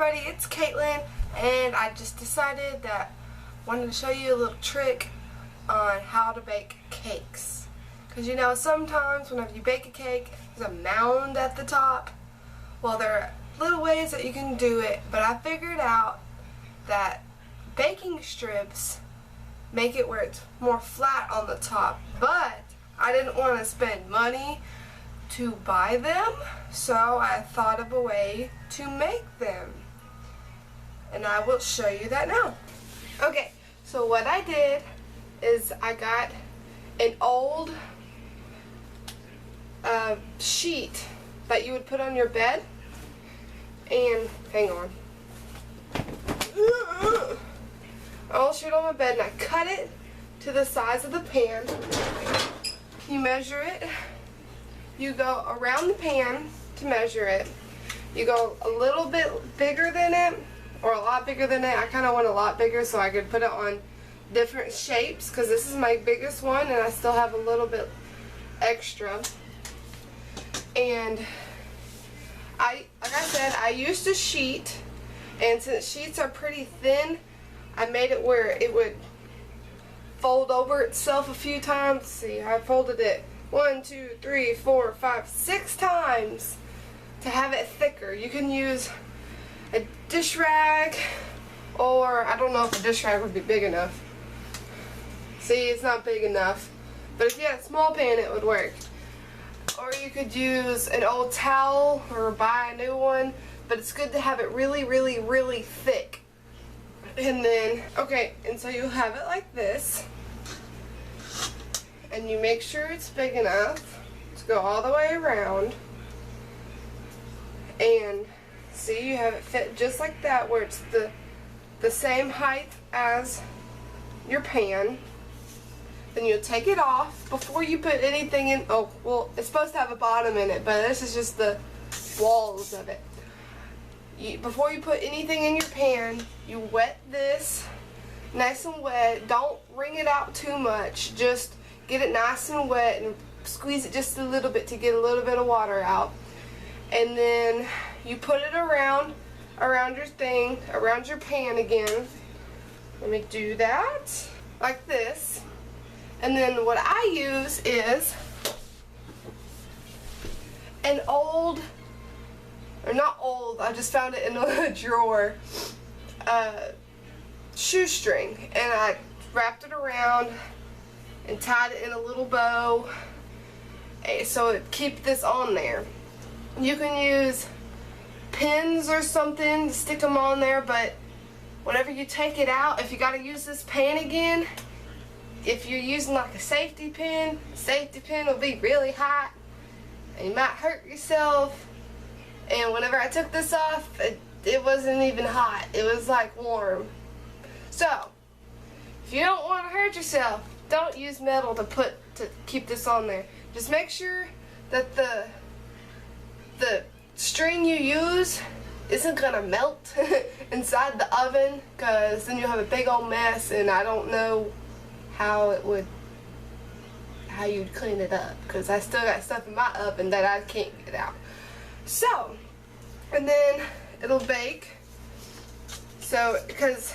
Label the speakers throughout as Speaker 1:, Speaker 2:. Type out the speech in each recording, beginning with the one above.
Speaker 1: everybody, it's Caitlin, and I just decided that I wanted to show you a little trick on how to bake cakes. Because you know, sometimes whenever you bake a cake, there's a mound at the top. Well, there are little ways that you can do it, but I figured out that baking strips make it where it's more flat on the top, but I didn't want to spend money to buy them, so I thought of a way to make them, and I will show you that now. Okay, so what I did is I got an old sheet that you would put on your bed, and hang on, I'll shoot on my bed, and I cut it to the size of the pan. You measure it. You go around the pan to measure it. You go a little bit bigger than it, or a lot bigger than it. I kind of want a lot bigger so I could put it on different shapes, because this is my biggest one and I still have a little bit extra. And like I said, I used a sheet, and since sheets are pretty thin, I made it where it would fold over itself a few times. Let's see, I folded it 1, 2, 3, 4, 5, 6 times to have it thicker. You can use a dish rag, or I don't know if a dish rag would be big enough. See, it's not big enough. But if you had a small pan, it would work. Or you could use an old towel or buy a new one, but it's good to have it really, really, really thick. And then, okay, and so you have it like this. And you make sure it's big enough to go all the way around. And see, you have it fit just like that, where it's the same height as your pan. Then you'll take it off before you put anything in. Oh, well, it's supposed to have a bottom in it, but this is just the walls of it. Before you put anything in your pan, you wet this nice and wet. Don't wring it out too much. Just get it nice and wet and squeeze it just a little bit to get a little bit of water out. And then you put it around your thing, around your pan again. Let me do that like this. And then what I use is an old, or not old, I just found it in a drawer, shoestring, and I wrapped it around and tied it in a little bow so it keep this on there. You can use pins or something to stick them on there, but whenever you take it out, if you got to use this pan again, if you're using like a safety pin will be really hot and you might hurt yourself. And whenever I took this off, it wasn't even hot. It was like warm. So, if you don't want to hurt yourself, don't use metal to keep this on there. Just make sure that the string you use isn't gonna melt inside the oven, because then you'll have a big old mess, and I don't know how you'd clean it up, because I still got stuff in my oven that I can't get out. So, and then it'll bake. So, because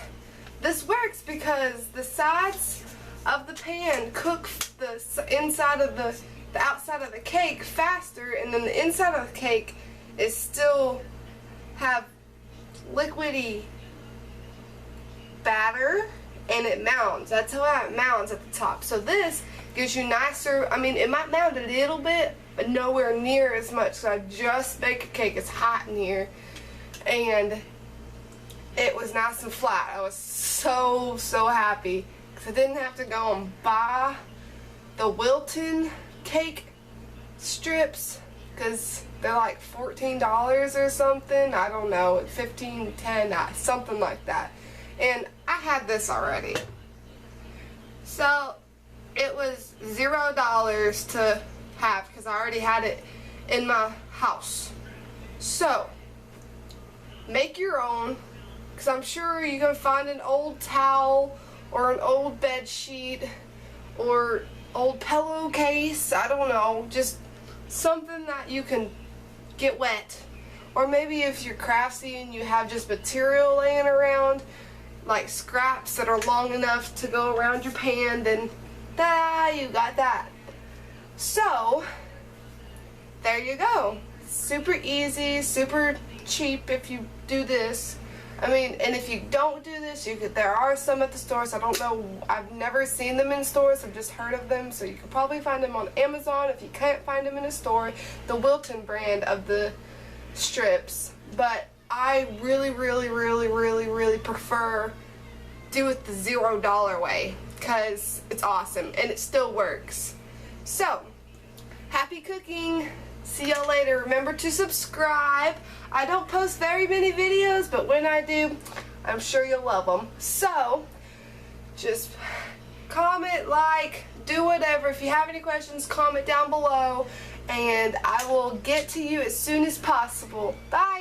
Speaker 1: this works because the sides of the pan cook the inside of the outside of the cake faster, and then the inside of the cake is still have liquidy batter, and it mounds. That's how it mounds at the top. So this gives you nicer, I mean, it might mound a little bit, but nowhere near as much. So I just baked a cake. It's hot in here, and it was nice and flat. I was so happy, because I didn't have to go and buy the Wilton cake strips, because they're like $14 or something. I don't know, $15, $10, something like that. And I had this already, so it was $0 to have, because I already had it in my house. So make your own, because I'm sure you can find an old towel or an old bed sheet or old pillowcase. I don't know, just something that you can get wet Or maybe if you're craftsy and you have just material laying around, like scraps that are long enough to go around your pan, then you got that. So there you go. Super easy, super cheap if you do this. I mean, and if you don't do this, there are some at the stores. I don't know, I've never seen them in stores, I've just heard of them, so you can probably find them on Amazon if you can't find them in a store, the Wilton brand of the strips. But I really prefer do it the $0 way, because it's awesome and it still works. So, happy cooking! See y'all later. Remember to subscribe. I don't post very many videos, but when I do, I'm sure you'll love them. So, just comment, like, do whatever. If you have any questions, comment down below, and I will get to you as soon as possible. Bye!